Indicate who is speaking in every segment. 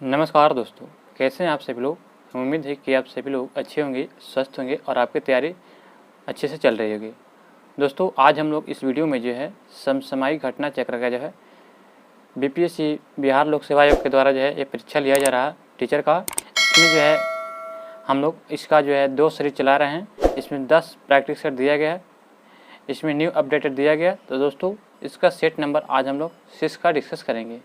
Speaker 1: नमस्कार दोस्तों, कैसे हैं आप सभी लोग। उम्मीद है कि आप सभी लोग अच्छे होंगे, स्वस्थ होंगे और आपकी तैयारी अच्छे से चल रही होगी। दोस्तों, आज हम लोग इस वीडियो में जो है समसामयिक घटना चक्र का जो है बीपीएससी बिहार लोक सेवा आयोग के द्वारा जो है ये परीक्षा लिया जा रहा है टीचर का। इसमें जो है हम लोग इसका जो है 2 सीरीज चला रहे हैं। इसमें 10 प्रैक्टिस सेट दिया गया है, इसमें न्यू अपडेटेड दिया गया। तो दोस्तों, इसका सेट नंबर आज हम लोग 6 का डिस्कस करेंगे।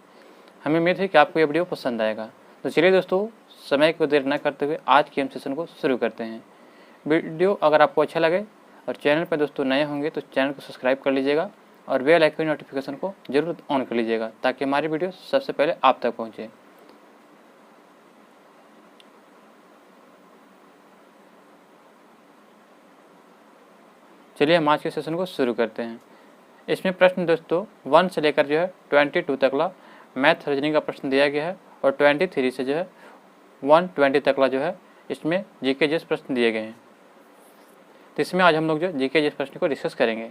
Speaker 1: हमें उम्मीद है कि आपको ये वीडियो पसंद आएगा। तो चलिए दोस्तों, समय को देर न करते हुए आज के हम सेशन को शुरू करते हैं। वीडियो अगर आपको अच्छा लगे और चैनल पर दोस्तों नए होंगे तो चैनल को सब्सक्राइब कर लीजिएगा और बेल आइकन नोटिफिकेशन को जरूर ऑन कर लीजिएगा ताकि हमारी वीडियो सबसे पहले आप तक पहुँचे। चलिए हम आज के सेशन को शुरू करते हैं। इसमें प्रश्न दोस्तों 1 से लेकर जो है 22 तक मैथ रीजनिंग का प्रश्न दिया गया है और 23 से जो है 120 तक जो है इसमें जीके जैसे प्रश्न दिए गए हैं। तो इसमें आज हम लोग जो जीके जैसे प्रश्न को डिस्कस करेंगे।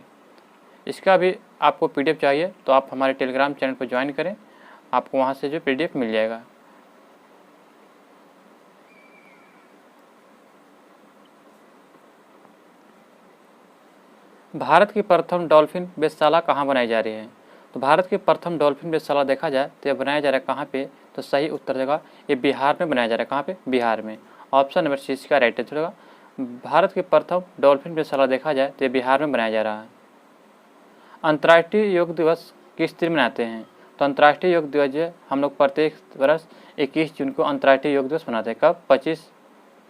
Speaker 1: इसका भी आपको पीडीएफ चाहिए तो आप हमारे टेलीग्राम चैनल पर ज्वाइन करें, आपको वहाँ से जो पीडीएफ मिल जाएगा। भारत की प्रथम डॉल्फिन वेधशाला कहाँ बनाई जा रही है। तो भारत की प्रथम डॉल्फिन वेधशाला देखा जाए तो यह बनाया जा रहा है कहाँ पे, तो सही उत्तर देगा ये बिहार में बनाया जा रहा है। कहाँ पे? बिहार में। ऑप्शन नंबर सी इसका राइट आंसर होगा। भारत की प्रथम डॉल्फिन वेधशाला देखा जाए तो ये बिहार में बनाया जा रहा है। अंतर्राष्ट्रीय योग दिवस किस दिन मनाते हैं। तो अंतर्राष्ट्रीय योग दिवस जो है हम लोग प्रत्येक वर्ष 21 जून को अंतर्राष्ट्रीय योग दिवस मनाते हैं। कब?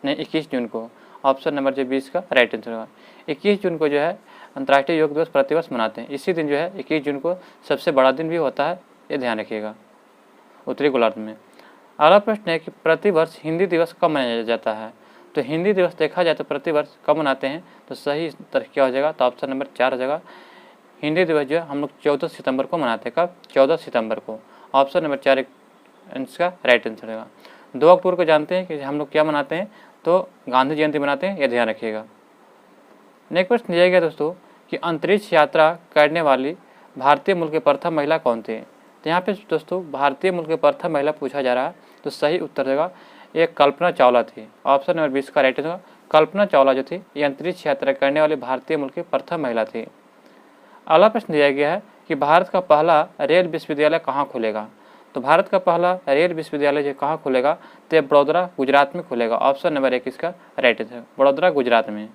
Speaker 1: 21 जून को। ऑप्शन नंबर जो 20 का राइट आंसर होगा। 21 जून को जो है अंतर्राष्ट्रीय योग दिवस प्रतिवर्ष मनाते हैं। इसी दिन जो है 21 जून को सबसे बड़ा दिन भी होता है, ये ध्यान रखिएगा, उत्तरी गोलार्ध में। अगला प्रश्न है कि प्रतिवर्ष हिंदी दिवस कब मनाया जाता है। तो हिंदी दिवस देखा जाए तो प्रतिवर्ष कब मनाते हैं, तो सही उत्तर क्या हो जाएगा, तो ऑप्शन नंबर 4 हो जाएगा। हिंदी दिवस जो है हम लोग 14 सितंबर को मनाते हैं। कब? 14 सितंबर को। ऑप्शन नंबर 4 इसका राइट आंसर होगा। 2 अक्टूबर को जानते हैं कि हम लोग क्या मनाते हैं, तो गांधी जयंती मनाते हैं, यह ध्यान रखिएगा। नेक्स्ट प्रश्न दिया गया दोस्तों कि अंतरिक्ष यात्रा करने वाली भारतीय मूल के प्रथम महिला कौन थे। तो यहाँ पे दोस्तों भारतीय मूल के प्रथम महिला पूछा जा रहा है, तो सही उत्तर देगा ये कल्पना चावला थी। ऑप्शन नंबर 20 का राइट होगा। कल्पना चावला जो थी ये अंतरिक्ष यात्रा करने वाली भारतीय मूल की प्रथम महिला थी। अगला प्रश्न दिया गया है कि भारत का पहला रेल विश्वविद्यालय कहाँ खुलेगा। तो भारत का पहला रेल विश्वविद्यालय जो कहाँ खुलेगा, तो बड़ौदा गुजरात में खुलेगा। ऑप्शन नंबर 1 इसका राइट आंसर, बड़ौदा गुजरात में।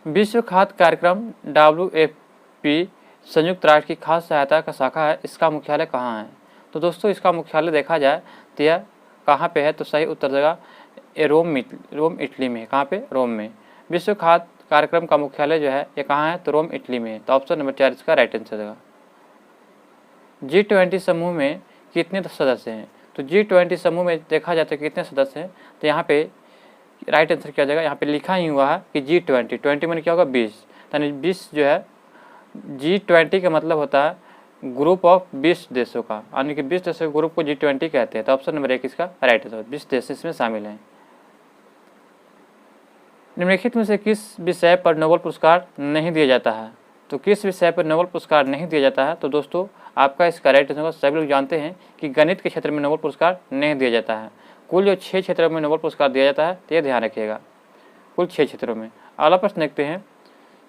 Speaker 1: विश्व खाद्य कार्यक्रम WFP संयुक्त राष्ट्र की खाद्य सहायता का शाखा है, इसका मुख्यालय कहाँ है। तो दोस्तों इसका मुख्यालय देखा जाए तो यह कहाँ पे है, तो सही उत्तर देगा ये रोम इटली में है। कहाँ पे? रोम में। विश्व खाद्य कार्यक्रम का मुख्यालय जो है ये कहाँ है, तो रोम इटली में है। तो ऑप्शन नंबर 4 इसका राइट आंसर देगा। G20 समूह में कितने सदस्य हैं। तो G20 समूह में देखा जाए तो कितने सदस्य हैं, तो यहाँ पे राइट आंसर क्या जाएगा, यहाँ पे लिखा ही हुआ है कि G20 20 में क्या होगा 20, यानी 20 जो है G20 का मतलब होता है ग्रुप ऑफ 20 देशों का, यानी कि 20 देशों के ग्रुप को G20 कहते हैं। तो ऑप्शन नंबर 1 इसका राइट आंसर, 20 देश इसमें शामिल हैं। निम्नलिखित में से किस विषय पर नोबेल पुरस्कार नहीं दिया जाता है। तो किस विषय पर नोबेल पुरस्कार नहीं दिया जाता है, तो दोस्तों आपका इसका राइट आंसर सभी लोग जानते हैं कि गणित के क्षेत्र में नोबेल पुरस्कार नहीं दिया जाता है। कुल जो 6 क्षेत्रों में नोबेल पुरस्कार दिया जाता है, तो ये ध्यान रखिएगा, कुल 6 क्षेत्रों में। अगला प्रश्न देखते हैं,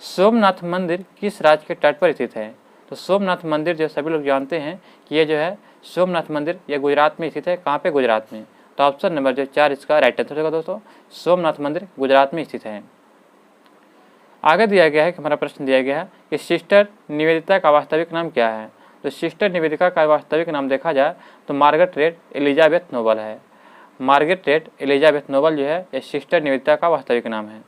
Speaker 1: सोमनाथ मंदिर किस राज्य के तट पर स्थित है। तो सोमनाथ मंदिर जो सभी लोग जानते हैं कि ये जो है सोमनाथ मंदिर ये गुजरात में स्थित है। कहाँ पे? गुजरात में। तो ऑप्शन नंबर जो 4 इसका राइट आंसर होगा दोस्तों, सोमनाथ मंदिर गुजरात में स्थित है। आगे दिया गया है कि हमारा प्रश्न दिया गया है कि सिस्टर निवेदिता का वास्तविक नाम क्या है। तो सिस्टर निवेदिता का वास्तविक नाम देखा जाए तो मार्गरेट एलिजाबेथ नोबल है। मार्गरेट एलिजाबेथ नोबल जो है ये सिस्टर निवेदिता का वास्तविक नाम है।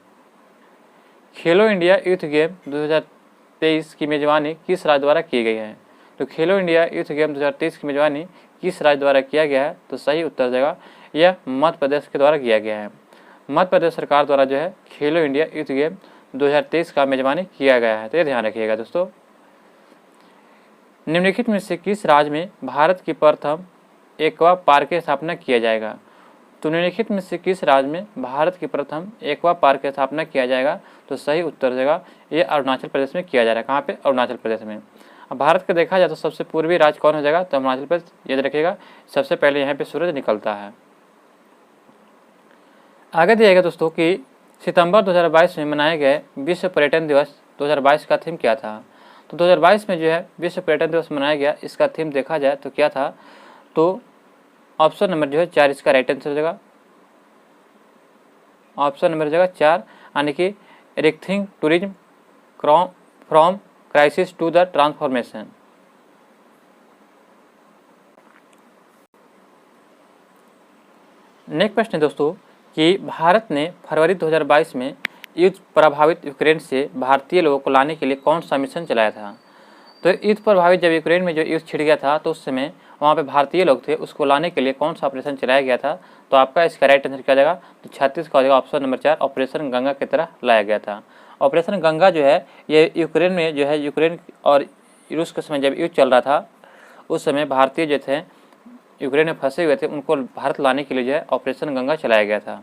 Speaker 1: खेलो इंडिया यूथ गेम 2023 की मेजबानी किस राज्य द्वारा की गई है। तो खेलो इंडिया यूथ गेम 2023 की मेजबानी किस राज्य द्वारा किया गया है, तो सही उत्तर देगा यह मध्य प्रदेश के द्वारा किया गया है। मध्य प्रदेश सरकार द्वारा जो है खेलो इंडिया यूथ गेम 2023 का मेजबानी किया गया है, तो ये ध्यान रखिएगा दोस्तों। निम्नलिखित में से किस राज्य में भारत की प्रथम एक्वा पार्क की स्थापना किया जाएगा। तो निम्नलिखित में से किस राज्य में भारत की प्रथम एक्वा पार्क की स्थापना किया जाएगा, तो सही उत्तर देगा ये अरुणाचल प्रदेश में किया जा रहा है। कहाँ पे? अरुणाचल प्रदेश में। भारत का देखा जाए तो सबसे पूर्वी राज्य कौन हो जाएगा, तो हिमाचल प्रदेश, याद रखिएगा। सबसे पहले यहाँ पे सूरज निकलता है। आगे दिया गया दोस्तों कि सितंबर 2022 में मनाए गए विश्व पर्यटन दिवस 2022 का थीम क्या था। तो 2022 में जो है विश्व पर्यटन दिवस मनाया गया, इसका थीम देखा जाए तो क्या था, तो ऑप्शन नंबर जो है 4 इसका राइट आंसर हो जाएगा। ऑप्शन नंबर हो जाएगा 4, यानी कि rethinking tourism from crisis to the transformation. Next प्रश्न है दोस्तों कि भारत ने फरवरी 2022 में युद्ध प्रभावित यूक्रेन से भारतीय लोगों को लाने के लिए कौन सा मिशन चलाया था। तो युद्ध प्रभावित जब यूक्रेन में जो युद्ध छिड़ गया था तो उस समय वहाँ पे भारतीय लोग थे, उसको लाने के लिए कौन सा ऑपरेशन चलाया गया था। तो आपका इसका राइट आंसर क्या जाएगा, तो 36 का हो जाएगा ऑप्शन नंबर 4, ऑपरेशन गंगा की तरह लाया गया था। ऑपरेशन गंगा जो है ये यूक्रेन में जो है, यूक्रेन और रूस के समय जब युद्ध चल रहा था उस समय भारतीय जो थे यूक्रेन में फंसे हुए थे, उनको भारत लाने के लिए जो है ऑपरेशन गंगा चलाया गया था।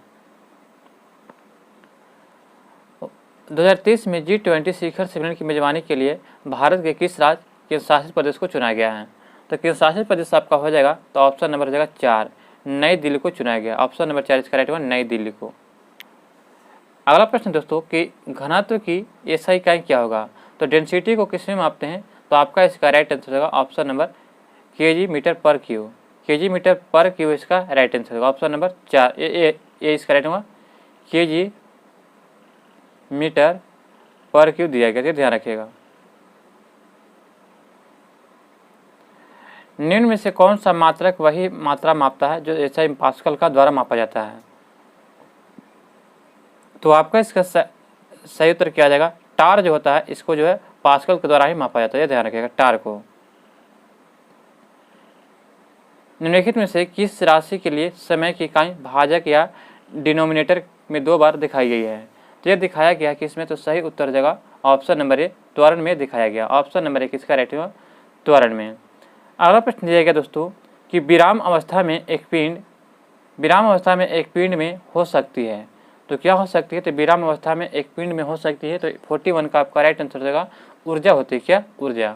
Speaker 1: 2023 में G20 शिखर सम्मेलन की मेजबानी के लिए भारत के किस राज्य केंद्र शासित प्रदेश को चुना गया है। तो केंद्र शासित प्रदेश आपका हो जाएगा, तो ऑप्शन नंबर हो जाएगा 4, नई दिल्ली को चुनाया गया। ऑप्शन नंबर 4 इसका राइट होगा, नई दिल्ली को। अगला प्रश्न दोस्तों कि घनत्व की एसआई इकाई क्या होगा। तो डेंसिटी को किस में मापते हैं, तो आपका इसका राइट आंसर होगा ऑप्शन नंबर केजी मीटर पर क्यू। केजी मीटर पर क्यू इसका राइट आंसर होगा, ऑप्शन नंबर 4 ये इसका राइट होगा, केजी मीटर पर क्यू दिया गया, ध्यान रखिएगा। निम्न में से कौन सा मात्रक वही मात्रा मापता है जो एसआई पास्कल का द्वारा मापा जाता है। तो आपका इसका सही उत्तर क्या आ जाएगा, टार जो होता है इसको जो है पास्कल के द्वारा ही मापा जाता है, ध्यान रखिएगा टार को। निम्नलिखित में से किस राशि के लिए समय की इकाई भाजक या डिनोमिनेटर में 2 बार दिखाई गई है। तो यह दिखाया गया कि इसमें, तो सही उत्तर देगा ऑप्शन नंबर ए, त्वरण में दिखाया गया। ऑप्शन नंबर 1 किसका राइट होगा, त्वरण में। अगला प्रश्न दिया गया दोस्तों कि विराम अवस्था में एक पिंड में हो सकती है। तो क्या हो सकती है, तो विराम अवस्था में एक पिंड में हो सकती है। तो 41 का आपका राइट आंसर देगा ऊर्जा होती है। क्या, ऊर्जा।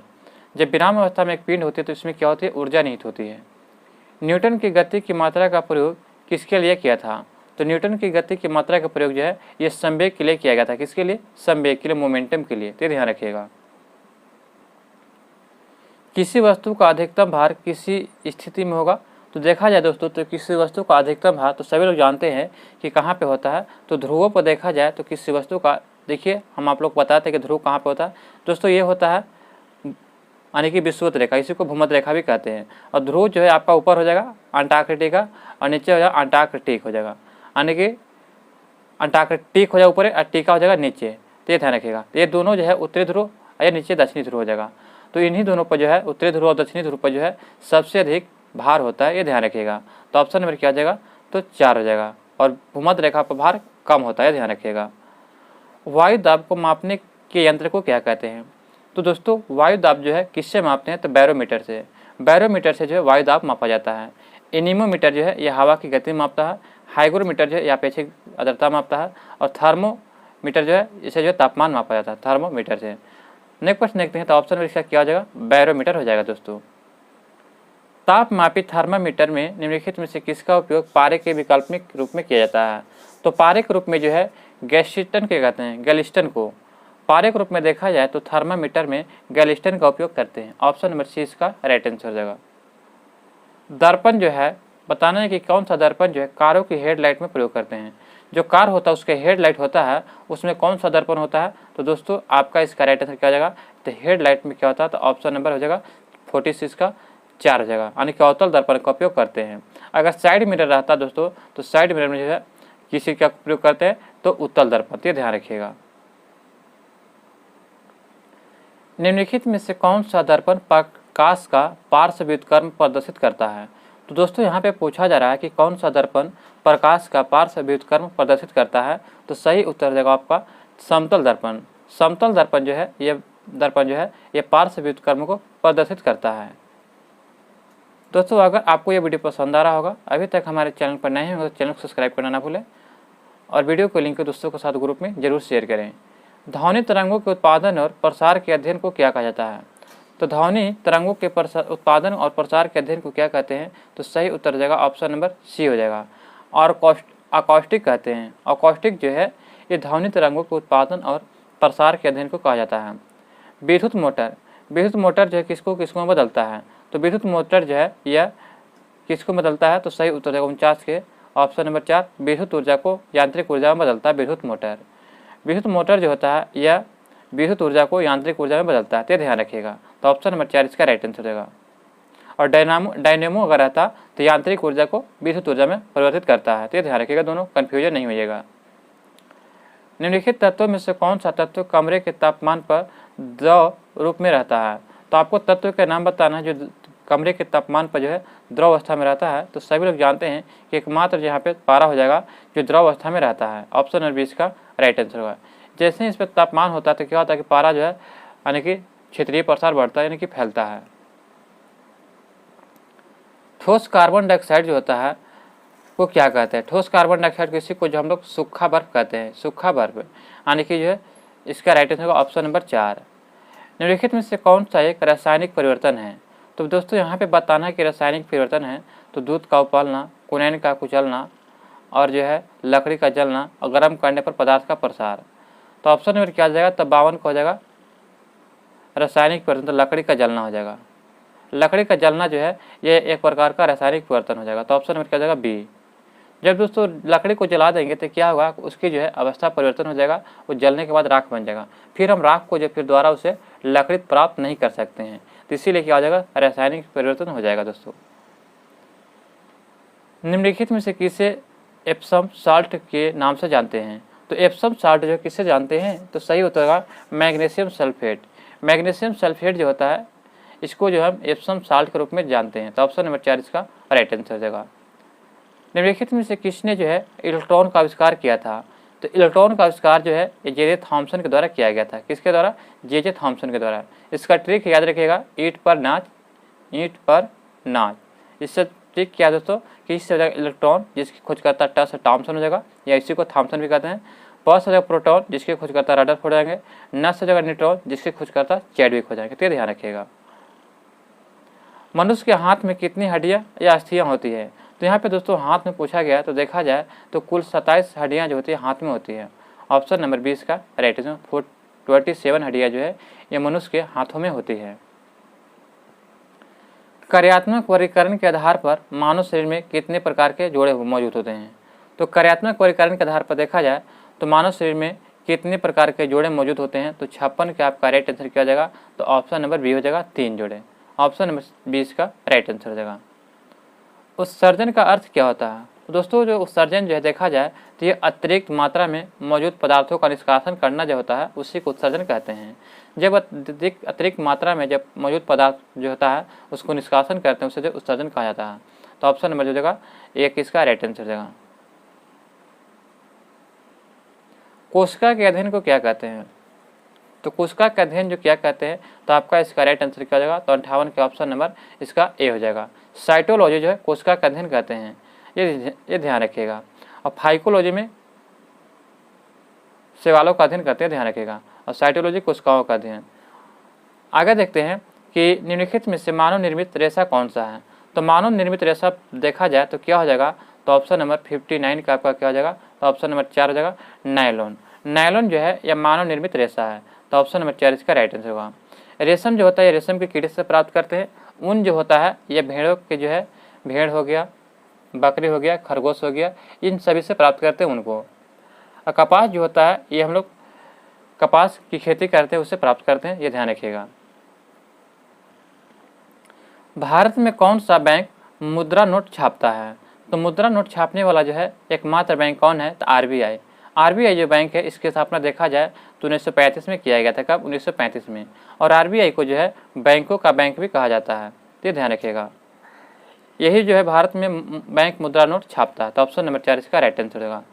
Speaker 1: जब विराम अवस्था में एक पिंड होती है तो इसमें क्या होती है, ऊर्जा निहित होती है। न्यूटन की गति की मात्रा का प्रयोग किसके लिए किया था। तो न्यूटन की गति की मात्रा का प्रयोग जो है ये संवेग के लिए किया गया था। किसके लिए, संवेग के लिए, मोमेंटम के लिए, तो ध्यान रखिएगा। किसी वस्तु का अधिकतम भार किसी स्थिति में होगा। तो देखा जाए दोस्तों तो किसी वस्तु का अधिकतम भार तो सभी लोग जानते हैं कि कहाँ पे होता है। तो ध्रुवों पर देखा जाए तो किसी वस्तु का, देखिए हम आप लोग बताते हैं कि ध्रुव कहाँ पे होता है दोस्तों, ये होता है यानी कि विषुवत रेखा, इसी को भूमध्य रेखा भी कहते हैं। और ध्रुव जो है आपका ऊपर हो जाएगा अंटार्कटिका और नीचे हो जाएगा अंटार्कटिक हो जाएगा, यानी कि अंटार्कटिक हो जाएगा ऊपर और टीका हो जाएगा नीचे। तो ये ध्यान रखिएगा, ये दोनों जो है उत्तरी ध्रुव और नीचे दक्षिणी ध्रुव हो जाएगा। तो इन्हीं दोनों पर जो है उत्तरी ध्रुव और दक्षिणी ध्रुव पर जो है सबसे अधिक भार होता है, ये ध्यान रखिएगा। तो ऑप्शन नंबर क्या आ जाएगा, तो 4 हो जाएगा। और भूमध्य रेखा पर भार कम होता है, ध्यान रखिएगा। वायु दाब को मापने के यंत्र को क्या कहते हैं। तो दोस्तों वायु दाब जो है किससे मापते हैं, तो बैरोमीटर से। बैरोमीटर से जो है वायु दाब मापा जाता है। एनीमोमीटर जो है यह हवा की गति मापता है। हाइग्रोमीटर जो है यह अपेक्षित आर्द्रता मापता है। और थर्मोमीटर जो है इसे जो है तापमान मापा जाता है थर्मोमीटर से। नेक्स्ट प्रश्न देखते हैं, तो ऑप्शन में इसका क्या हो जाएगा, बैरोमीटर हो जाएगा दोस्तों। तापमापी थर्मामीटर में निम्नलिखित में से किसका उपयोग पारे के वैकल्पिक रूप में किया जाता है। तो पारे के रूप में जो है गैलिस्टन के कहते हैं, गैलिस्टन को पारे के रूप में देखा जाए तो थर्मामीटर में गैलिस्टन का उपयोग करते हैं। ऑप्शन नंबर सी इसका राइट आंसर हो जाएगा। दर्पण जो है बताना है कि कौन सा दर्पण जो है कारों की हेडलाइट में प्रयोग करते हैं। जो कार होता है उसके हेडलाइट होता है, उसमें कौन सा दर्पण होता है। तो दोस्तों आपका इसका राइट आंसर क्या हो जाएगा, तो हेडलाइट में क्या होता है, तो ऑप्शन नंबर हो जाएगा 46 का 4 हो जाएगा, यानी कि अवतल दर्पण का उपयोग करते हैं। अगर साइड मिरर रहता दोस्तों तो साइड मिरर में जो है किसी का प्रयोग करते हैं, तो उत्तल दर्पण, ये ध्यान रखिएगा। निम्नलिखित में से कौन सा दर्पण प्रकाश का पार्श्व व्युत्क्रम प्रदर्शित करता है। तो दोस्तों यहाँ पे पूछा जा रहा है कि कौन सा दर्पण प्रकाश का पार्श्व व्युत्क्रम प्रदर्शित करता है। तो सही उत्तर देगा आपका समतल दर्पण। समतल दर्पण जो है ये दर्पण जो है ये पार्श्व व्युत्क्रम को प्रदर्शित करता है। दोस्तों अगर आपको ये वीडियो पसंद आ रहा होगा, अभी तक हमारे चैनल पर नए हैं तो चैनल को सब्सक्राइब करना ना भूलें और वीडियो को लिंक दोस्तों के साथ ग्रुप में जरूर शेयर करें। ध्वनि तरंगों के उत्पादन और प्रसार के अध्ययन को क्या कहा जाता है। तो ध्वनि तरंगों के उत्पादन और प्रसार के अध्ययन को क्या कहते हैं? तो सही उत्तर हो जाएगा ऑप्शन नंबर सी हो जाएगा। और अकॉस्टिक कहते हैं। अकॉस्टिक जो है ये ध्वनि तरंगों के उत्पादन और प्रसार के अध्ययन को कहा जाता है। विद्युत मोटर, विद्युत मोटर जो है किसको किसको में बदलता है? तो विद्युत मोटर जो है यह किसको बदलता है? तो सही उत्तर हो जाएगा 49 के ऑप्शन नंबर 4, विद्युत ऊर्जा को यांत्रिक ऊर्जा में बदलता है विद्युत मोटर। विद्युत मोटर जो होता है यह विद्युत ऊर्जा को यांत्रिक ऊर्जा में बदलता है, तो ध्यान रखिएगा। तो ऑप्शन नंबर 4 इसका राइट आंसर हो जाएगा। और डायनेमो अगर रहता तो यांत्रिक ऊर्जा को विद्युत ऊर्जा में परिवर्तित करता है, तो ध्यान रखिएगा, दोनों कन्फ्यूजन नहीं होइएगा। निम्नलिखित तत्वों में से कौन सा तत्व कमरे के तापमान पर द्रव रूप में रहता है? तो आपको तत्व के नाम बताना है जो कमरे के तापमान पर जो है द्रव अवस्था में रहता है। तो सभी लोग जानते हैं कि एकमात्र यहाँ पे पारा हो जाएगा जो द्रव अवस्था में रहता है, ऑप्शन नंबर 20 का राइट आंसर होगा। जैसे ही इस पर तापमान होता है तो क्या होता है कि पारा जो है यानी कि क्षेत्रीय प्रसार बढ़ता है, यानी कि फैलता है। ठोस कार्बन डाइऑक्साइड जो होता है वो क्या कहते हैं? ठोस कार्बन डाइऑक्साइड किसी को जो हम लोग सूखा बर्फ कहते हैं, सूखा बर्फ, यानी कि जो है इसका राइट आंसर होगा ऑप्शन नंबर 4। निम्नलिखित में से कौन सा एक रासायनिक परिवर्तन है? तो दोस्तों यहाँ पे बताना है कि रासायनिक परिवर्तन है तो दूध का उबालना, कुनैन का कुचलना और जो है लकड़ी का जलना और गर्म करने पर पदार्थ का प्रसार। तो ऑप्शन नंबर क्या हो जाएगा? तब 52 का हो जाएगा रासायनिक परिवर्तन, तो लकड़ी का जलना हो जाएगा। लकड़ी का जलना जो है ये एक प्रकार का रासायनिक परिवर्तन हो जाएगा, तो ऑप्शन नंबर क्या हो जाएगा? बी। जब दोस्तों लकड़ी को जला देंगे तो क्या होगा? उसकी जो है अवस्था परिवर्तन हो जाएगा, वो जलने के बाद राख बन जाएगा। फिर हम राख को जो फिर दोबारा उसे लकड़ी प्राप्त नहीं कर सकते हैं, तो इसीलिए क्या हो जाएगा? रासायनिक परिवर्तन हो जाएगा। दोस्तों निम्नलिखित में से किसे एप्सम साल्ट के नाम से जानते हैं? तो एप्सम साल्ट जो किससे जानते हैं? तो सही उत्तर होगा मैग्नीशियम सल्फेट। मैग्नीशियम सल्फेट जो होता है इसको जो हम एप्सम साल्ट के रूप में जानते हैं, तो ऑप्शन नंबर 4 इसका राइट आंसर हो जाएगा। निम्नलिखित में से किसने जो है इलेक्ट्रॉन का आविष्कार किया था? तो इलेक्ट्रॉन का आविष्कार जो है ये जे थॉम्सन के द्वारा किया गया था। किसके द्वारा? जे थॉम्सन के द्वारा। इसका ट्रिक याद रखिएगा, ईंट पर नाच, ईंट पर नाच। इससे ट्रिक क्या है दोस्तों कि इससे हो जाएगा इलेक्ट्रॉन जिसकी खोज करता ट से थॉम्सन हो जाएगा, या इसी को थॉम्सन भी कहते हैं। प से हो जाएगा प्रोटॉन जिसकी खोज करता रदरफोर्ड हो जाएंगे। न से हो जाएगा न्यूट्रॉन जिसकी खोज करता चैडविक हो जाएंगे, तो ध्यान रखिएगा। मनुष्य के हाथ में कितनी हड्डियाँ या अस्थियाँ होती है? तो यहाँ पे दोस्तों हाथ में पूछा गया, तो देखा जाए तो कुल 27 हड्डियाँ जो होती है हाथ में होती है, ऑप्शन नंबर 20 का राइट आंसर। 27 हड्डियाँ जो है ये मनुष्य के हाथों में होती है। कार्यात्मक वर्गीकरण के आधार पर मानव शरीर में कितने प्रकार के जोड़े मौजूद होते हैं? तो कार्यात्मक वर्गीकरण के आधार पर देखा जाए तो मानव शरीर में कितने प्रकार के जोड़े मौजूद होते हैं? तो 56 के आपका राइट आंसर किया जाएगा, तो ऑप्शन नंबर बी हो जाएगा 3 जोड़े, ऑप्शन नंबर 20 का राइट आंसर हो जाएगा। उत्सर्जन का अर्थ क्या होता है? तो दोस्तों जो उत्सर्जन जो है देखा जाए तो ये अतिरिक्त मात्रा में मौजूद पदार्थों का निष्कासन करना जो होता है उसी को उत्सर्जन कहते हैं। जब अतिरिक्त मात्रा में जब मौजूद पदार्थ जो होता है उसको निष्कासन करते हैं उसे जो उत्सर्जन कहा जाता है, तो ऑप्शन नंबर जो जगह 1 इसका राइट आंसर जगह। कोशिका के अध्ययन को क्या कहते हैं? तो कोशिका का अध्ययन जो क्या कहते हैं, तो आपका इसका राइट आंसर क्या हो जाएगा? तो 58 के ऑप्शन नंबर इसका ए हो जाएगा। साइटोलॉजी जो है कोशिका का अध्ययन कहते हैं, ये ध्यान रखिएगा। और फाइकोलॉजी में शैवालों का अध्ययन करते हैं, ध्यान रखिएगा। और साइटोलॉजी कोशिकाओं का अध्ययन। आगे देखते हैं कि निम्नलिखित में से मानव निर्मित रेशा कौन सा है? तो मानव निर्मित रेशा देखा जाए तो क्या हो जाएगा? तो ऑप्शन नंबर 59 का आपका क्या हो जाएगा? तो ऑप्शन नंबर 4 हो जाएगा नायलॉन। नायलॉन जो है यह मानव निर्मित रेशा है, तो ऑप्शन नंबर 4 इसका राइट आंसर होगा। रेशम जो होता है ये रेशम के कीड़े से प्राप्त करते हैं। ऊन जो होता है यह भेड़ों के जो है भेड़ हो गया, बकरी हो गया, खरगोश हो गया, इन सभी से प्राप्त करते हैं उनको। और कपास जो होता है ये हम लोग कपास की खेती करते हैं उससे प्राप्त करते हैं, ये ध्यान रखिएगा। भारत में कौन सा बैंक मुद्रा नोट छापता है? तो मुद्रा नोट छापने वाला जो है एकमात्र बैंक कौन है? तो आरबीआई। आरबीआई जो बैंक है इसकी स्थापना देखा जाए तो 1935 में किया गया था। कब? 1935 में। और आरबीआई को जो है बैंकों का बैंक भी कहा जाता है, तो ध्यान रखिएगा। यही जो है भारत में बैंक मुद्रा नोट छापता है, तो ऑप्शन नंबर 4 इसका राइट आंसर होगा।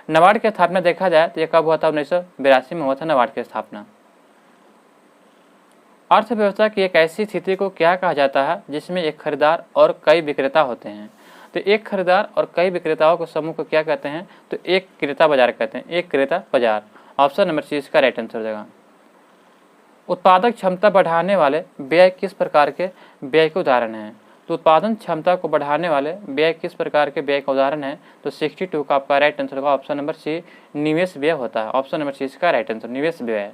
Speaker 1: नाबार्ड की स्थापना देखा जाए तो ये कब हुआ था? 1982 में हुआ था नाबार्ड की स्थापना। अर्थव्यवस्था की एक ऐसी स्थिति को क्या कहा जाता है जिसमें एक खरीदार और कई विक्रेता होते हैं? तो एक खरीदार और कई विक्रेताओं के समूह को क्या कहते हैं? तो एक क्रेता बाजार कहते हैं, एक क्रेता बाजार। ऑप्शन नंबर सी इसका राइट आंसर हो जाएगा। उत्पादक क्षमता बढ़ाने वाले व्यय किस प्रकार के व्यय के उदाहरण हैं? तो उत्पादन क्षमता को बढ़ाने वाले व्यय किस प्रकार के व्यय का उदाहरण है? तो 62 का आपका राइट आंसर होगा ऑप्शन नंबर सी, निवेश व्यय होता है। ऑप्शन नंबर सी इसका राइट आंसर निवेश व्यय।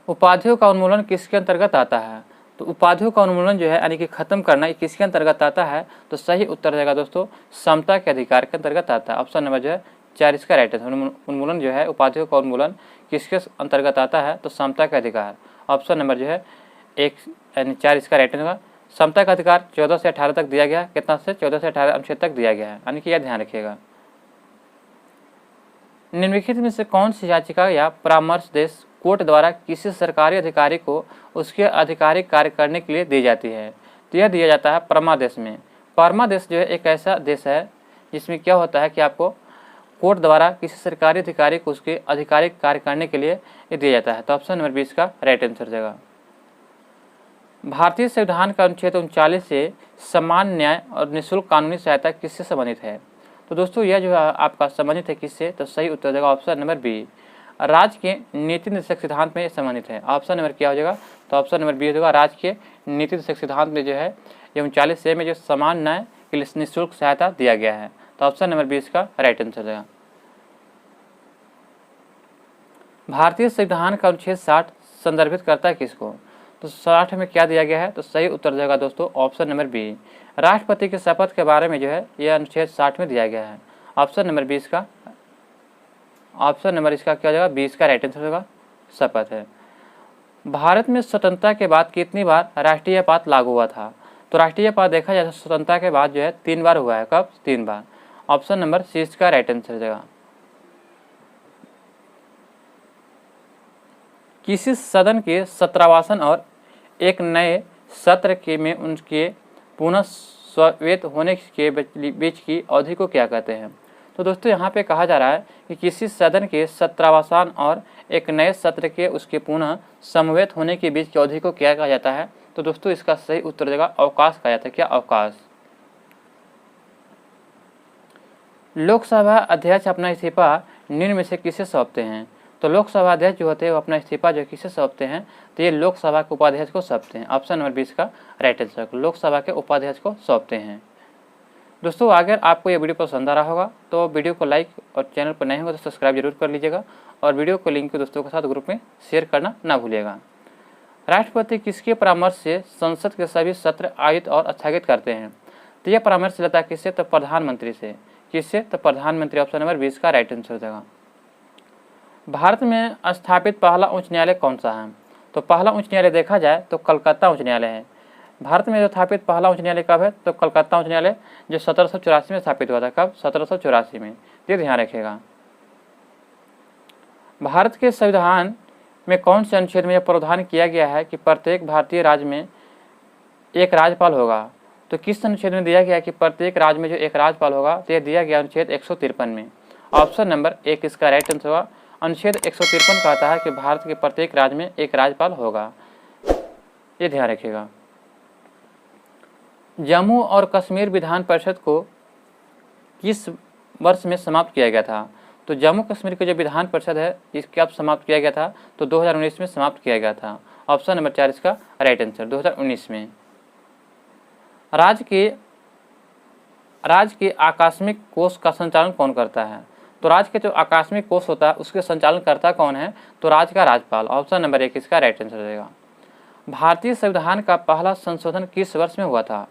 Speaker 1: उपाधियों का उन्मूलन किसके अंतर्गत आता है? तो उपाधियों का उन्मूलन जो है यानी कि खत्म करना, ये किसके अंतर्गत आता है? तो सही उत्तर देगा दोस्तों समता के अधिकार के अंतर्गत आता है। ऑप्शन नंबर जो है 4 इसका राइट आंसर। उन्मूलन जो है, उपाधियों का उन्मूलन किसके अंतर्गत आता है? तो समता के अधिकार। ऑप्शन नंबर जो है 1 यानी 4 इसका राइट आंसर होगा। समता का अधिकार 14 से 18 तक दिया गया है। कितना से? 14 से 18 अनुच्छेद तक दिया गया है, यानी कि यह ध्यान रखिएगा। निम्नलिखित में से कौन सी याचिका या परामर्श देश कोर्ट द्वारा किसी सरकारी अधिकारी को उसके आधिकारिक कार्य करने के लिए दी जाती है? तो यह दिया जाता है परमादेश में। परमादेश जो है एक ऐसा देश है जिसमें क्या होता है कि आपको कोर्ट द्वारा किसी सरकारी अधिकारी को उसके आधिकारिक कार्य करने के लिए ये दिया जाता है। तो ऑप्शन नंबर 20 का राइट आंसर देगा। भारतीय संविधान का अनुच्छेद 39 से समान न्याय और निःशुल्क कानूनी सहायता किससे संबंधित है? तो दोस्तों यह जो है आपका संबंधित है किससे? तो सही उत्तर देगा ऑप्शन नंबर बी, राज्य के नीति निर्देशक सिद्धांत में संबंधित है। ऑप्शन नंबर क्या हो जाएगा? तो ऑप्शन नंबर बी होगा, राज्य के नीति निर्देशक सिद्धांत में जो है ये 39 में जो समान न्याय के लिए निःशुल्क सहायता दिया गया है। तो ऑप्शन नंबर 20 का राइट आंसर देगा। भारतीय संविधान का अनुच्छेद 60 संदर्भित करता है किसको? तो 60 में क्या दिया गया है? तो सही उत्तर देगा दोस्तों ऑप्शन नंबर बी, राष्ट्रपति के शपथ के बारे में जो है यह अनुच्छेद 60 में दिया गया है। ऑप्शन नंबर 20 का, ऑप्शन नंबर इसका क्या हो जाएगा? 20 का राइट आंसर होगा शपथ है। भारत में स्वतंत्रता के बाद कितनी बार राष्ट्रीयपात लागू हुआ था? तो राष्ट्रीयपात देखा जाए तो स्वतंत्रता के बाद जो है 3 बार हुआ है। कब? 3 बार। ऑप्शन नंबर सी इसका राइट आंसर हो जाएगा। किसी सदन के सत्रावासन और एक नए सत्र के में उनके पुनः स्वीकृत होने के बीच की अवधि को क्या कहते हैं? तो दोस्तों यहाँ पे कहा जा रहा है कि किसी सदन के सत्रावसान और एक नए सत्र के उसके पुनः समवेत होने के बीच की अवधि को क्या कहा जाता है? तो दोस्तों इसका सही उत्तर देगा अवकाश कहा जाता है। क्या? अवकाश। लोकसभा अध्यक्ष अपना इस्तीफा निम्न में से किसे सौंपते हैं? तो लोकसभा अध्यक्ष जो होते हैं वो अपना इस्तीफा जो किसे सौंपते हैं? तो ये लोकसभा के उपाध्यक्ष को सौंपते हैं। ऑप्शन नंबर 20 का राइट आंसर, लोकसभा के उपाध्यक्ष को सौंपते हैं। दोस्तों अगर आपको ये वीडियो पसंद आ रहा होगा तो वीडियो को लाइक और चैनल पर नए होगा तो सब्सक्राइब जरूर कर लीजिएगा और वीडियो को लिंक के दोस्तों के साथ ग्रुप में शेयर करना ना भूलिएगा। राष्ट्रपति किसके परामर्श से संसद के सभी सत्र आयोजित और स्थगित करते हैं? तो यह परामर्श लेता है किससे? तो प्रधानमंत्री से। किससे? तो प्रधानमंत्री। ऑप्शन नंबर 20 का राइट आंसर हो जाएगा। भारत में स्थापित पहला उच्च न्यायालय कौन सा है? तो पहला उच्च न्यायालय देखा जाए तो कलकत्ता उच्च न्यायालय है। भारत में जो स्थापित पहला उच्च न्यायालय कब है? तो कलकत्ता उच्च न्यायालय जो 1784 में स्थापित हुआ था। कब? 1784 में। ये ध्यान रखिएगा। भारत के संविधान में कौन से अनुच्छेद में यह प्रावधान किया गया है कि प्रत्येक भारतीय राज्य में एक राज्यपाल होगा? तो किस अनुच्छेद में दिया गया है कि प्रत्येक राज्य में जो एक राज्यपाल होगा? तो यह दिया गया अनुच्छेद 153 में। ऑप्शन नंबर 1 इसका राइट आंसर होगा। अनुच्छेद 153 कहता है कि भारत के प्रत्येक राज्य में एक राज्यपाल होगा। ये ध्यान रखिएगा। जम्मू और कश्मीर विधान परिषद को किस वर्ष में समाप्त किया गया था? तो जम्मू कश्मीर के जो विधान परिषद है इसके अब समाप्त किया गया था? तो 2019 में समाप्त किया गया था। ऑप्शन नंबर 4 इसका राइट आंसर, 2019 में। राज्य के आकस्मिक कोष का संचालन कौन करता है? तो राज्य के जो आकस्मिक कोष होता है उसके संचालन करता कौन है? तो राज्य का राज्यपाल। ऑप्शन नंबर 1 इसका राइट आंसर रहेगा। भारतीय संविधान का पहला संशोधन किस वर्ष में हुआ था?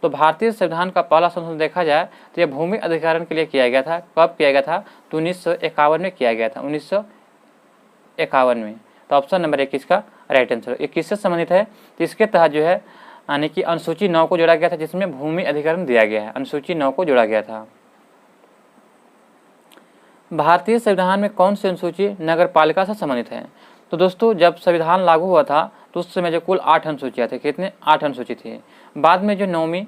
Speaker 1: तो भारतीय संविधान का पहला संशोधन देखा जाए तो यह भूमि अधिग्रहण के लिए किया गया था। कब किया गया था? तो 1951 में किया गया था, 1951 में। तो ऑप्शन नंबर 1 इसका राइट आंसर। ये किससे संबंधित है? तो इसके तहत जो है यानी कि अनुसूची 9 को जोड़ा गया था जिसमें भूमि अधिग्रहण दिया गया है। अनुसूची 9 को जोड़ा गया था। भारतीय संविधान में कौन सी अनुसूची नगर पालिका से संबंधित है? तो दोस्तों जब संविधान लागू हुआ था तो उस समय जो कुल 8 अनुसूचियाँ थी। कितने? 8 अनुसूची थी। बाद में जो 9वीं,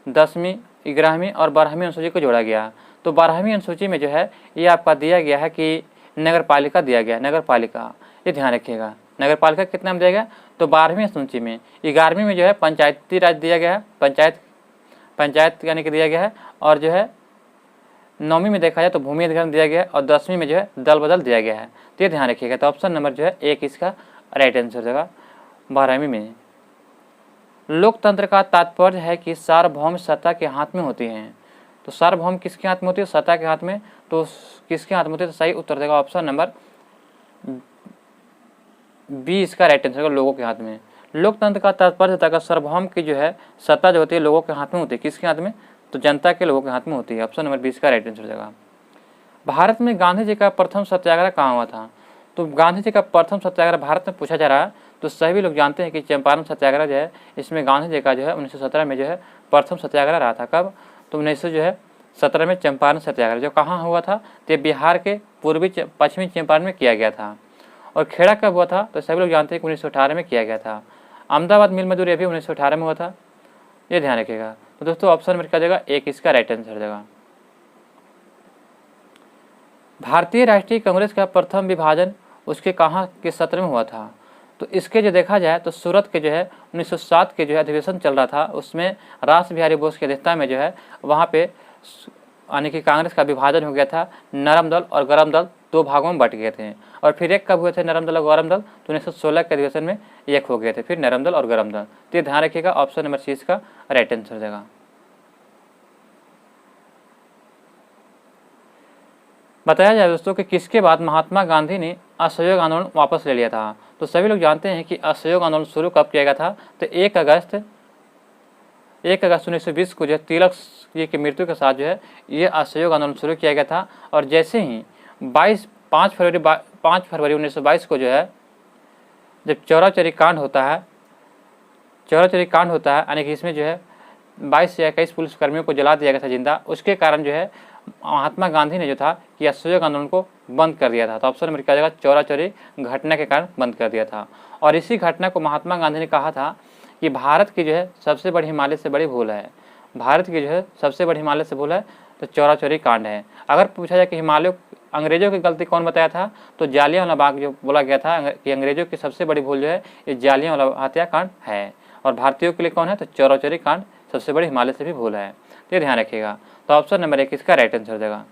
Speaker 1: 10वीं, 11वीं और 12वीं अनुसूची को जोड़ा गया। तो 12वीं अनुसूची में जो है ये आपका दिया गया है कि नगर पालिका दिया गया। नगर पालिका, ये ध्यान रखिएगा। नगर पालिका कितना में दिया गया? तो 12वीं अनुसूची में। 11वीं में जो है पंचायती राज दिया गया है, पंचायत यानी कि दिया गया है। और जो है 9वीं में देखा जाए तो भूमि अधिग्रहण दिया गया है और 10वीं में जो है दल बदल दिया गया है। तो ये ध्यान रखिएगा। तो ऑप्शन नंबर जो है 1 इसका राइट आंसर हो जाएगा। 12वीं में लोकतंत्र का तात्पर्य है कि सार्वभौम सत्ता के हाथ में होती है। तो सार्वभौम किसके हाथ में होती है? सत्ता के हाथ में। तो किसके हाथ में होती है? तो सही उत्तर देगा ऑप्शन नंबर बी इसका राइट आंसर होगा, लोगों के हाथ में। लोकतंत्र का तात्पर्य होता है सार्वभौम की जो है सत्ता जो होती है लोगों के हाथ में होती है। किसके हाथ में? तो जनता के, लोगों के हाथ में होती है। ऑप्शन नंबर 20 का राइट आंसर हो जाएगा। भारत में गांधी जी का प्रथम सत्याग्रह कहाँ हुआ था? तो गांधी जी का प्रथम सत्याग्रह भारत में पूछा जा रहा है तो सभी लोग जानते हैं कि चंपारण सत्याग्रह जो है इसमें गांधी जी का जो है 1917 में जो है प्रथम सत्याग्रह रहा था। कब? तो 1917 में चंपारण सत्याग्रह जो कहाँ हुआ था? तो बिहार के पश्चिमी चंपारण में किया गया था। और खेड़ा कब हुआ था? तो सभी लोग जानते हैं कि 1918 में किया गया था। अहमदाबाद मिल मजदूरी अभी 1918 में हुआ था, ये ध्यान रखिएगा। तो दोस्तों ऑप्शन में क्या जाएगा? 1 इसका राइट आंसर हो जाएगा। भारतीय राष्ट्रीय कांग्रेस का प्रथम विभाजन उसके कहाँ के सत्र में हुआ था? तो इसके जो देखा जाए तो सूरत के जो है 1907 के जो है अधिवेशन चल रहा था, उसमें रास बिहारी बोस की अध्यक्षता में जो है वहाँ पे यानी कि कांग्रेस का विभाजन हो गया था। नरम दल और गरम दल 2 भागों में बट गए थे। और फिर एक कब हुए थे नरम दल और गरम दल? तो 1916 के अधिवेशन में एक हो गए थे, फिर नरम दल और गरम दल। तो ये ध्यान रखिएगा, ऑप्शन नंबर सी इसका राइट आंसर हो जाएगा। बताया जाए दोस्तों कि किसके बाद महात्मा गांधी ने असहयोग आंदोलन वापस ले लिया था? तो सभी लोग जानते हैं कि असहयोग आंदोलन शुरू कब किया गया था? तो 1 अगस्त 1920 को जो है तिलक जी की मृत्यु के साथ जो है ये असहयोग आंदोलन शुरू किया गया था। और जैसे ही 5 फरवरी 1922 को जो है जब चौराचौरी कांड होता है यानी कि इसमें जो है 22 या 21 पुलिसकर्मियों को जला दिया गया था जिंदा, उसके कारण जो है महात्मा गांधी ने जो था कि असहयोग आंदोलन को बंद कर दिया था। तो ऑप्शन नंबर क्या जाएगा? चौराचौरी घटना के कारण बंद कर दिया था। और इसी घटना को महात्मा गांधी ने कहा था कि भारत की जो है सबसे बड़ी हिमालय से बड़ी भूल है, भारत की जो है सबसे बड़ी हिमालय से भूल है तो चौराचौरी कांड है। अगर पूछा जाए कि हिमालय अंग्रेजों की गलती कौन बताया था? तो जालियांवाला बाग जो बोला गया था कि अंग्रेजों की सबसे बड़ी भूल जो है ये जालियांवाला हत्याकांड है। और भारतीयों के लिए कौन है? तो चौराचौरी कांड सबसे बड़ी हिमालय से भी भूल है। तो ये ध्यान रखिएगा। तो ऑप्शन नंबर 1 इसका राइट आंसर हो जाएगा।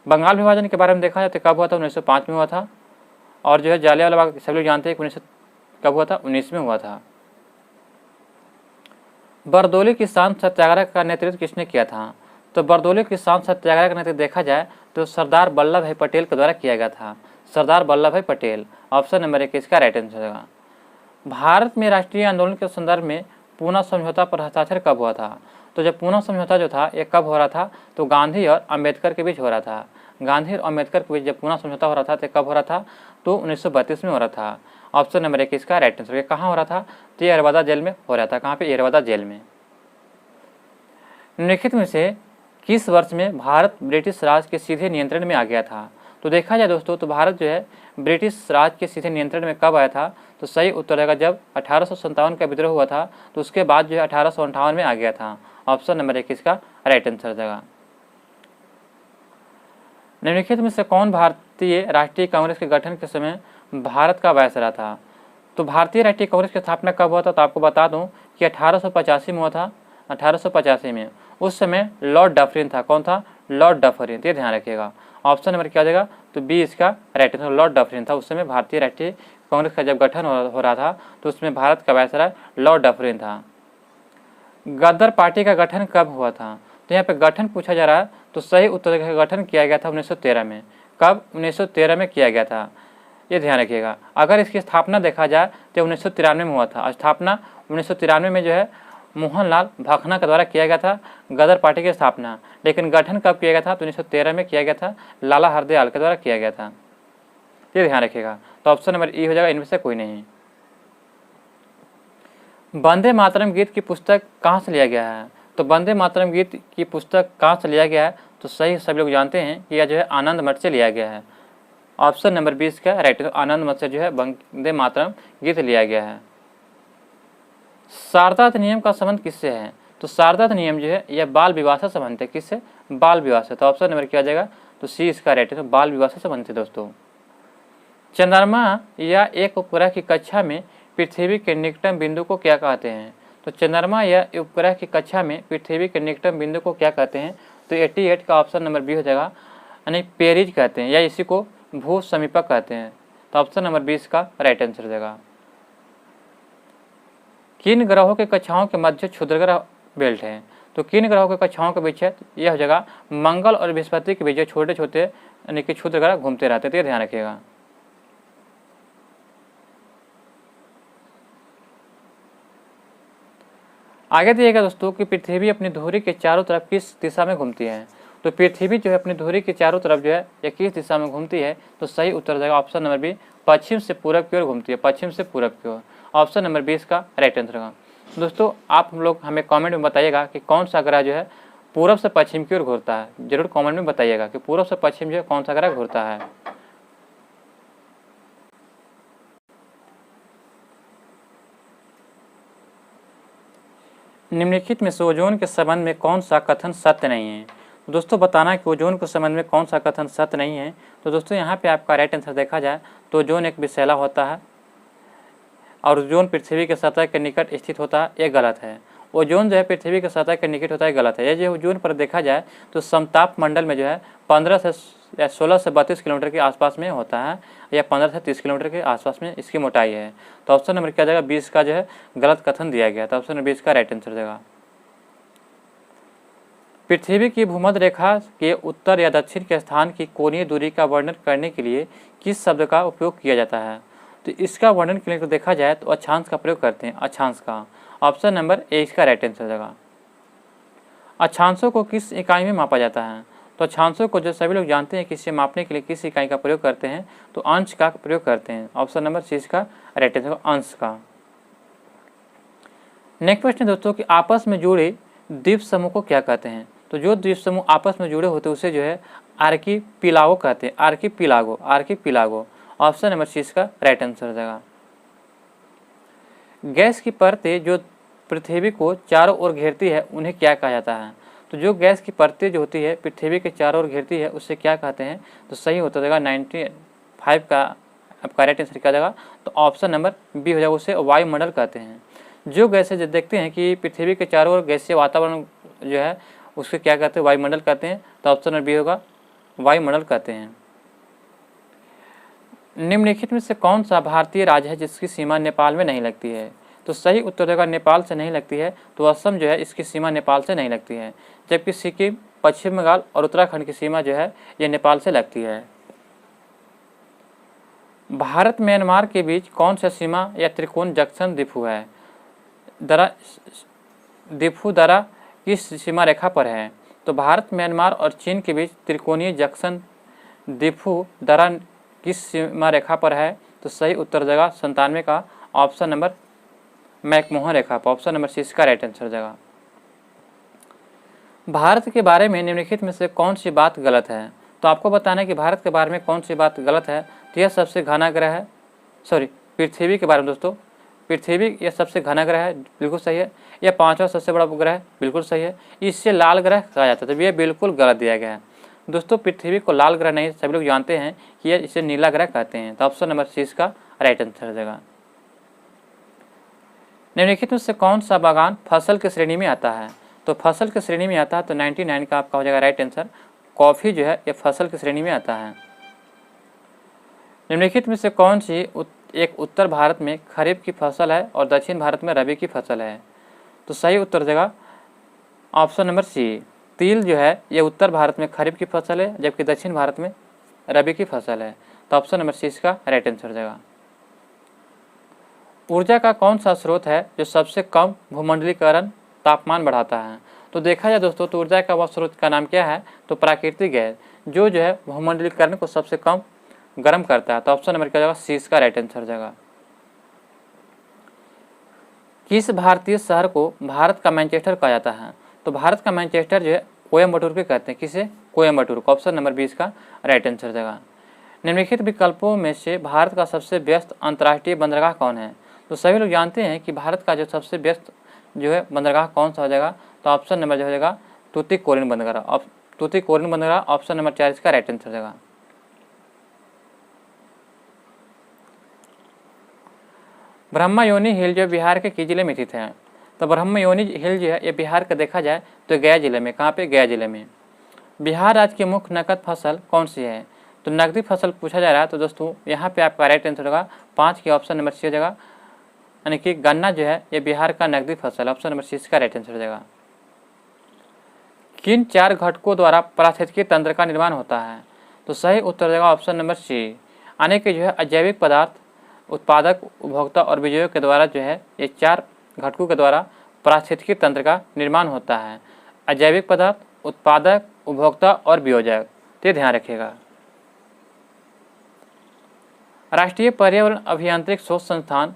Speaker 1: बंगाल विभाजन के बारे में देखा जाए तो कब हुआ था? 1905 में हुआ था। और जो है जालियांवाला बाग सभी लोग जानते हैं कि कब हुआ था? 19 में हुआ था। बरदौली किसान सत्याग्रह का नेतृत्व किसने किया था? तो बरदौली किसान सत्याग्रह का नेतृत्व देखा जाए तो सरदार वल्लभ भाई पटेल के द्वारा किया गया था। सरदार वल्लभ भाई पटेल। ऑप्शन नंबर 1 इसका राइट आंसर होगा। भारत में राष्ट्रीय आंदोलन के संदर्भ में पूना समझौता पर हस्ताक्षर कब हुआ था? तो जब पूना समझौता जो था ये कब हो रहा था? तो गांधी और अम्बेडकर के बीच हो रहा था। गांधी और अम्बेडकर के बीच जब पूना समझौता हो रहा था तो कब हो रहा था? तो 1932 में हो रहा था। ऑप्शन नंबर 1 इसका राइट आंसर। कहाँ हो रहा था? तो येरवदा जेल में हो रहा था। कहाँ पे? येरवदा जेल में। निम्नलिखित में से किस वर्ष में भारत ब्रिटिश राज के सीधे नियंत्रण में आ गया था? तो देखा जाए दोस्तों तो भारत जो है ब्रिटिश राज के सीधे नियंत्रण में कब आया था? तो सही उत्तर रहेगा जब 1857 का विद्रोह हुआ था, तो उसके बाद जो है 1858 में आ गया था। ऑप्शन नंबर 1 इसका राइट आंसर हो जाएगा। निम्नलिखित में से कौन भारतीय राष्ट्रीय कांग्रेस के गठन के समय भारत का वायसराय था? तो भारतीय राष्ट्रीय कांग्रेस की स्थापना कब हुआ था? तो आपको बता दूं कि 1885 में हुआ था। 1885 में उस समय लॉर्ड डफरिन था। कौन था? Lord Dufferin. ये ध्यान रखिएगा। ऑप्शन नंबर क्या हो जाएगा? तो बी इसका राइट आंसर। लॉर्ड डफरिन था उस समय भारतीय राष्ट्रीय कांग्रेस का जब गठन हो रहा था तो उसमें भारत का वायसराय लॉर्ड डफरिन था। गदर पार्टी का गठन कब हुआ था? तो यहाँ पे गठन पूछा जा रहा है तो सही उत्तर का गठन किया गया था 1913 में। कब? 1913 में किया गया था, ये ध्यान रखिएगा। अगर इसकी स्थापना देखा जाए तो 1993 में हुआ था। स्थापना 1993 में जो है मोहनलाल भाखना के द्वारा किया गया था गदर पार्टी की स्थापना। लेकिन गठन कब किया गया था? तो 1913 में किया गया था, लाला हरदयाल के द्वारा किया गया था। ये ध्यान रखिएगा। तो ऑप्शन नंबर ई हो जाएगा, इनमें से कोई नहीं। वंदे मातरम गीत की पुस्तक कहाँ से लिया गया है? तो वंदे मातरम गीत की पुस्तक कहाँ से लिया गया है? तो सही सभी लोग जानते हैं कि यह जो है आनंद मठ से लिया गया है। ऑप्शन नंबर 20 का राइट, आनंद मठ से जो है वंदे मातरम गीत लिया गया है। शारदा अधिनियम का संबंध किससे है? तो शारदा अधिनियम जो है यह बाल विवाह से संबंधित है। किससे? बाल विवाह से। तो ऑप्शन नंबर क्या आ जाएगा? तो सी इसका राइट है, तो बाल विवाह से संबंधित है। दोस्तों चंद्रमा या एक उपग्रह की कक्षा में पृथ्वी के निकटतम बिंदु को क्या कहते हैं? तो चंद्रमा या उपग्रह की कक्षा में पृथ्वी के निकटतम बिंदु को क्या कहते हैं? तो तो 88 का ऑप्शन नंबर बी हो जाएगा, यानी पेरिज कहते हैं या इसी को भू समीपक कहते हैं। तो ऑप्शन नंबर 20 का राइट आंसर हो जाएगा। किन ग्रहों के कक्षाओं के मध्य क्षुद्रग्रह बेल्ट है? तो किन ग्रहों के कक्षाओं के बीच है? यह हो जाएगा मंगल और बृहस्पति के बीच जो छोटे छोटे यानी कि क्षुद्रग्रह घूमते रहते हैं, तो ये ध्यान रखिएगा। आगे दिएगा दोस्तों कि पृथ्वी अपनी धुरी के चारों तरफ किस दिशा में घूमती है? तो पृथ्वी जो है अपनी धुरी के चारों तरफ जो है या किस दिशा में घूमती है? तो सही उत्तर हो जाएगा ऑप्शन नंबर बी, पश्चिम से पूरब की ओर घूमती है, पश्चिम से पूरब की ओर। ऑप्शन नंबर 20 का राइट आंसर होगा। दोस्तों आप लोग हमें कमेंट में बताइएगा कि कौन सा ग्रह जो है पूरब से पश्चिम की ओर घूरता है। जरूर कमेंट में बताइएगा कि पूरब से पश्चिम जो है कौन सा ग्रह घूरता है। निम्नलिखित में से ओजोन के संबंध में कौन सा कथन सत्य नहीं है? तो दोस्तों बताना कि ओजोन के संबंध में कौन सा कथन सत्य नहीं है। तो दोस्तों यहाँ पे आपका राइट आंसर देखा जाए तो ओजोन एक विषैला होता है और ओजोन पृथ्वी के सतह के निकट स्थित होता है, ये गलत है। ओजोन जो है पृथ्वी के सतह के निकट होता है, गलत है। ये जो ओजोन पर देखा जाए तो समताप मंडल में जो है 15 से 16 से 32 किलोमीटर के आसपास में होता है या 15 से 30 किलोमीटर के आसपास में इसकी मोटाई है। तो ऑप्शन नंबर क्या जाएगा? 20 का जो है गलत कथन दिया गया। तो ऑप्शन नंबर 20 का राइट आंसर हो जाएगा। पृथ्वी की भूमध्य रेखा के उत्तर या दक्षिण के स्थान की कोणीय दूरी का वर्णन करने के लिए किस शब्द का उपयोग किया जाता है? तो इसका वर्णन के लिए तो देखा जाए तो अक्षांश का प्रयोग करते हैं, अक्षांश का। ऑप्शन नंबर ए इसका राइट आंसर हो जाएगा। अक्षांशों को किस इकाई में मापा जाता है? तो अक्षांशों को जो सभी लोग जानते हैं कि इसे मापने के लिए किस इकाई का प्रयोग करते हैं? तो अंश का प्रयोग करते हैं। ऑप्शन नंबर सी इसका राइट आंसर, अंश का। नेक्स्ट क्वेश्चन दोस्तों कि आपस में जुड़े द्वीप समूह को क्या कहते हैं? तो जो द्वीप समूह आपस में जुड़े होते हैं उसे जो है आर्कीपिलागो कहते हैं, आर्कीपिलागो, आर्कीपिलागो। ऑप्शन नंबर सी इसका राइट आंसर हो जाएगा। गैस की परतें जो पृथ्वी को चारों ओर घेरती है उन्हें क्या कहा जाता है? तो जो गैस की परतें जो होती है पृथ्वी के चारों ओर घेरती है उससे क्या कहते हैं? तो सही होता जाएगा 95 का आपका राइट आंसर क्या जाएगा? तो ऑप्शन नंबर बी हो जाएगा, उसे वायुमंडल कहते हैं। जो गैसें जो देखते हैं कि पृथ्वी के चारों ओर गैसीय वातावरण जो है उसके क्या कहते हैं? वायुमंडल कहते हैं। तो ऑप्शन नंबर बी होगा, वायुमंडल कहते हैं। निम्नलिखित में से कौन सा भारतीय राज्य है जिसकी सीमा नेपाल में नहीं लगती है? तो सही उत्तर होगा नेपाल से नहीं लगती है। तो असम जो है इसकी सीमा नेपाल से नहीं लगती है, जबकि सिक्किम, पश्चिम बंगाल और उत्तराखंड की सीमा जो है ये नेपाल से लगती है। भारत म्यांमार के बीच कौन सा सीमा या त्रिकोण जंक्शन दिफू है? दिफू दरा किस सीमा रेखा पर है? तो भारत म्यांमार और चीन के बीच त्रिकोणीय जंक्शन दिफू दरा किस सीमा रेखा पर है? तो सही उत्तर हो जाएगा 97 का ऑप्शन नंबर मैकमोहन रेखा पर। ऑप्शन नंबर सी इसका राइट आंसर हो जाएगा। भारत के बारे में निम्नलिखित में से कौन सी बात गलत है? तो आपको बताना है कि भारत के बारे में कौन सी बात गलत है। तो यह सबसे घना ग्रह है, सॉरी पृथ्वी के बारे में दोस्तों, पृथ्वी यह सबसे घना ग्रह है, बिल्कुल सही है। यह 5वां सबसे बड़ा उपग्रह है, बिल्कुल सही है। इससे लाल ग्रह कहा जाता है, तो यह बिल्कुल गलत दिया गया है दोस्तों। पृथ्वी को लाल ग्रह नहीं, सभी लोग जानते हैं कि यह इसे नीला ग्रह कहते हैं। तो ऑप्शन नंबर सी इसका राइट आंसर हो जाएगा। निम्नलिखित में से कौन सा बागान फसल की श्रेणी में आता है? तो फसल की श्रेणी में आता है तो 99 का आपका हो जाएगा राइट आंसर। कॉफ़ी जो है ये फसल की श्रेणी में आता है। निम्नलिखित में से कौन सी एक उत्तर भारत में खरीफ की फसल है और दक्षिण भारत में रबी की फसल है? तो सही उत्तर हो जाएगा ऑप्शन नंबर सी। तिल जो है ये उत्तर भारत में खरीफ की फसल है, जबकि दक्षिण भारत में रबी की फसल है। तो ऑप्शन नंबर सी इसका राइट आंसर हो जाएगा। ऊर्जा का कौन सा स्रोत है जो सबसे कम भूमंडलीकरण तापमान बढ़ाता है? तो देखा जाए दोस्तों तो ऊर्जा का वह स्रोत का नाम क्या है? तो प्राकृतिक गैस जो है भूमंडलीकरण को सबसे कम गर्म करता है। तो ऑप्शन नंबर क्या जाएगा? सी इसका राइट आंसर हो जाएगा। किस भारतीय शहर को भारत का मैनचेस्टर कहा जाता है? तो भारत का मैनचेस्टर जो है कोयम्बटूर के कहते हैं। किसे? कोयम्बटूर को। ऑप्शन नंबर 20 का राइट आंसर हो जाएगा। निम्नलिखित विकल्पों में से भारत का सबसे व्यस्त अंतर्राष्ट्रीय बंदरगाह कौन है? तो सभी लोग जानते हैं कि भारत का जो सबसे व्यस्त जो है बंदरगाह कौन सा हो जाएगा? तो ऑप्शन नंबर जो हो जाएगा तूतीकोरिन बंदरगाह। तूतीकोरिन बंदरगाह ऑप्शन नंबर 4 इसका राइट आंसर हो जाएगा। ब्रह्मयोनी हिल जो बिहार के किस जिले में स्थित है? तो ब्रह्मयोनी हिल जो है ये बिहार का देखा जाए तो गया जिले में। कहाँ पे? गया जिले में। बिहार राज्य की मुख्य नकद फसल कौन सी है? तो नकदी फसल पूछा जा रहा है। तो दोस्तों यहाँ पे आपका राइट आंसर होगा 5 की ऑप्शन नंबर सी हो जाएगा, यानी कि गन्ना जो है ये बिहार का नकदी फसल, ऑप्शन नंबर सी इसका राइट आंसर हो जाएगा। किन 4 घटकों द्वारा पारिस्थितिकी तंत्र का निर्माण होता है? तो सही उत्तर देगा ऑप्शन नंबर सी, यानी कि जो है अजैविक पदार्थ, उत्पादक, उपभोक्ता और विजयों के द्वारा जो है ये 4 घटकों के द्वारा पारिस्थितिकी तंत्र का निर्माण होता है। अजैविक पदार्थ, उत्पादक, उपभोक्ता और वियोजक, तो ध्यान रखिएगा। राष्ट्रीय पर्यावरण अभियांत्रिक शोध संस्थान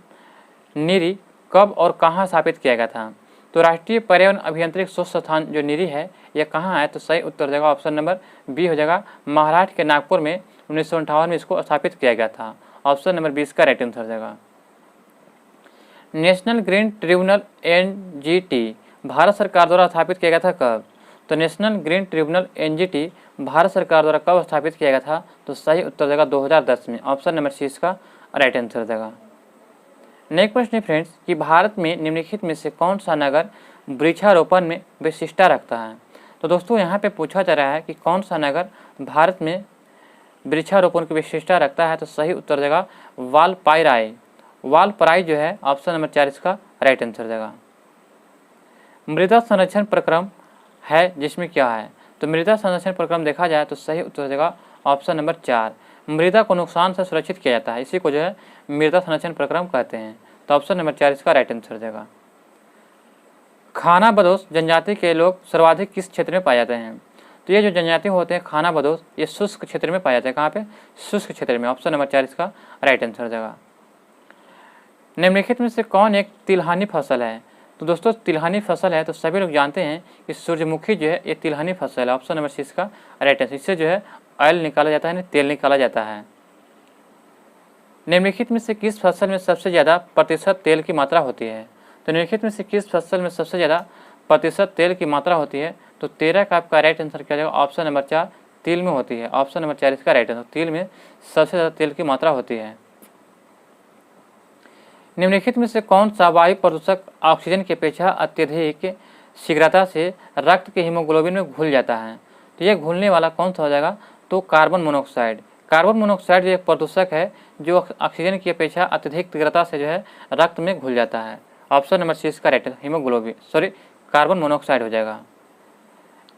Speaker 1: नीरी कब और कहाँ स्थापित किया गया था? तो राष्ट्रीय पर्यावरण अभियांत्रिक शोध संस्थान जो नीरी है यह कहाँ है? तो सही उत्तर देगा ऑप्शन नंबर बी हो जाएगा, महाराष्ट्र के नागपुर में 1958 में इसको स्थापित किया गया था, ऑप्शन नंबर 20 का राइट आंसर हो जाएगा। National green tribunal NGT Bharat सरकार द्वारा स्थापित किया गया था कब? तो national green tribunal NGT Bharat सरकार द्वारा कब स्थापित किया गया था? तो सही उत्तर देगा 2010 में, ऑप्शन नंबर सी इसका राइट आंसर देगा। नेक्स्ट प्रश्न है फ्रेंड्स कि भारत में निम्नलिखित में से कौन सा नगर वृक्षारोपण में विशिष्टता रखता है? तो दोस्तों यहाँ पे पूछा जा रहा है कि कौन सा नगर भारत में वृक्षारोपण की विशिष्टता रखता है? तो सही उत्तर देगा वालपाराई। वालपराई जो है ऑप्शन नंबर 4 इसका राइट आंसर देगा। मृदा संरक्षण प्रक्रम है जिसमें क्या है? तो मृदा संरक्षण प्रक्रम देखा जाए तो सही उत्तर देगा ऑप्शन नंबर 4, मृदा को नुकसान से सुरक्षित किया जाता है, इसी को जो है मृदा संरक्षण प्रक्रम कहते हैं, तो ऑप्शन नंबर 4 इसका राइट आंसर देगा। खाना बदोश जनजाति के लोग सर्वाधिक किस क्षेत्र में पाए जाते हैं? तो ये जो जनजाति होते हैं खाना बदोश ये शुष्क क्षेत्र में पाए जाते हैं। कहाँ पे? शुष्क क्षेत्र में, ऑप्शन नंबर 4 इसका राइट आंसर देगा। निम्नलिखित में से कौन एक तिलहनी फसल है? तो दोस्तों तिलहनी फसल है तो सभी लोग जानते हैं कि सूरजमुखी जो है ये तिलहनी फसल है, ऑप्शन नंबर सी इसका राइट आंसर। इससे जो है ऑयल निकाला जाता है, तेल निकाला जाता है। निम्नलिखित में से किस फसल में सबसे ज़्यादा प्रतिशत तेल की मात्रा होती है? तो निम्नलिखित में से किस फसल में सबसे ज़्यादा प्रतिशत तेल की मात्रा होती है? तो 13 का आपका राइट आंसर क्या जाएगा? ऑप्शन नंबर 4 तिल में होती है, ऑप्शन नंबर 4 इसका राइट आंसर। तिल में सबसे ज़्यादा तेल की मात्रा होती है। निम्नलिखित में से कौन सा वायु प्रदूषक ऑक्सीजन की अपेक्षा अत्यधिक शीघ्रता से रक्त के हीमोग्लोबिन में घुल जाता है? तो यह घुलने वाला कौन सा हो जाएगा? तो कार्बन मोनोऑक्साइड। कार्बन मोनोऑक्साइड जो एक प्रदूषक है जो ऑक्सीजन की अपेक्षा अत्यधिक तीव्रता से जो है रक्त में घुल जाता है, ऑप्शन नंबर सी इसका राइट है, कार्बन मोनोऑक्साइड हो जाएगा।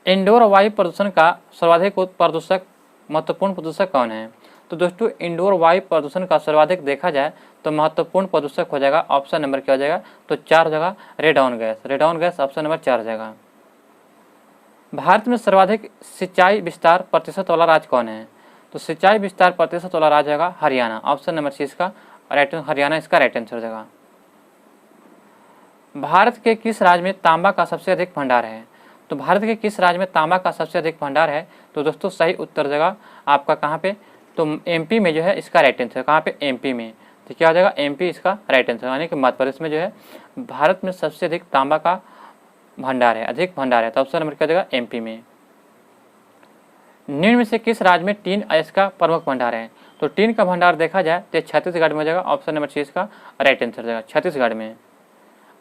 Speaker 1: इंडोर वायु प्रदूषण का सर्वाधिक महत्वपूर्ण प्रदूषक कौन है? तो दोस्तों इंडोर वायु प्रदूषण का सर्वाधिक देखा जाए तो महत्वपूर्ण प्रदूषक हो जाएगा, ऑप्शन नंबर क्या हो जाएगा? तो 4 हो जाएगा radon gas. Radon gas option number 4 हो जाएगा। भारत में सर्वाधिक सिंचाई विस्तार प्रतिशत वाला राज्य कौन है? तो सिंचाई विस्तार प्रतिशत वाला राज्य होगा हरियाणा, ऑप्शन नंबर सी इसका राइट, हरियाणा इसका राइट आंसर हो जाएगा। भारत के किस राज्य में तांबा का सबसे अधिक भंडार है? तो भारत के किस राज्य में तांबा का सबसे अधिक भंडार है? तो दोस्तों सही उत्तर देगा आपका कहाँ पे? तो एमपी में जो है इसका राइट आंसर। कहाँ पे? एमपी में। तो क्या हो जाएगा? एमपी इसका राइट आंसर, यानी कि मध्य प्रदेश में जो है भारत में सबसे अधिक तांबा का भंडार है, अधिक भंडार है, तो ऑप्शन नंबर क्या हो जाएगा? एमपी में। निम्न में से किस राज्य में टीन अयस्क का प्रमुख भंडार है? तो टीन का भंडार देखा जाए तो छत्तीसगढ़ में हो जाएगा, ऑप्शन नंबर सी इसका राइट आंसर देगा, छत्तीसगढ़ में।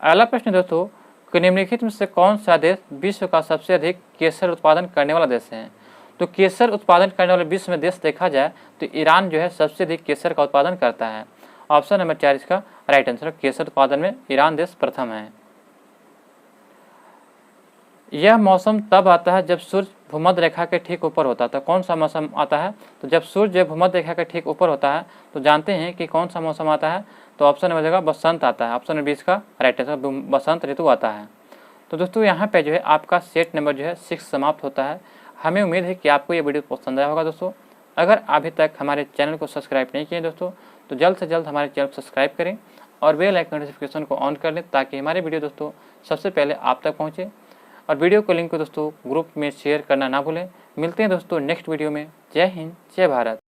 Speaker 1: अगला प्रश्न दोस्तों कि निम्नलिखित में से कौन सा देश विश्व का सबसे अधिक केसर उत्पादन करने वाला देश है? तो केसर उत्पादन करने वाले विश्व में देश देखा जाए तो ईरान जो है सबसे अधिक केसर का उत्पादन करता है, ऑप्शन नंबर 4 इसका राइट आंसर। केसर उत्पादन में ईरान देश प्रथम है। यह मौसम तब आता है जब सूर्य भूमध्य रेखा के ठीक ऊपर होता है। तो कौन सा मौसम आता है? तो जब सूर्य भूमध्य रेखा के ठीक ऊपर होता है तो जानते हैं कि कौन सा मौसम आता है? तो ऑप्शन नंबर जगह बसंत आता है, ऑप्शन नंबर 20 का राइट आंसर, बसंत ऋतु आता है। तो दोस्तों यहाँ पे जो है आपका सेट नंबर जो है 6 समाप्त होता है। हमें उम्मीद है कि आपको ये वीडियो पसंद आया होगा दोस्तों। अगर अभी तक हमारे चैनल को सब्सक्राइब नहीं किए दोस्तों तो जल्द से जल्द हमारे चैनल को सब्सक्राइब करें और बेल आइकन नोटिफिकेशन को ऑन कर लें ताकि हमारे वीडियो दोस्तों सबसे पहले आप तक पहुँचे। और वीडियो को लिंक को दोस्तों ग्रुप में शेयर करना ना भूलें। मिलते हैं दोस्तों नेक्स्ट वीडियो में। जय हिंद, जय भारत।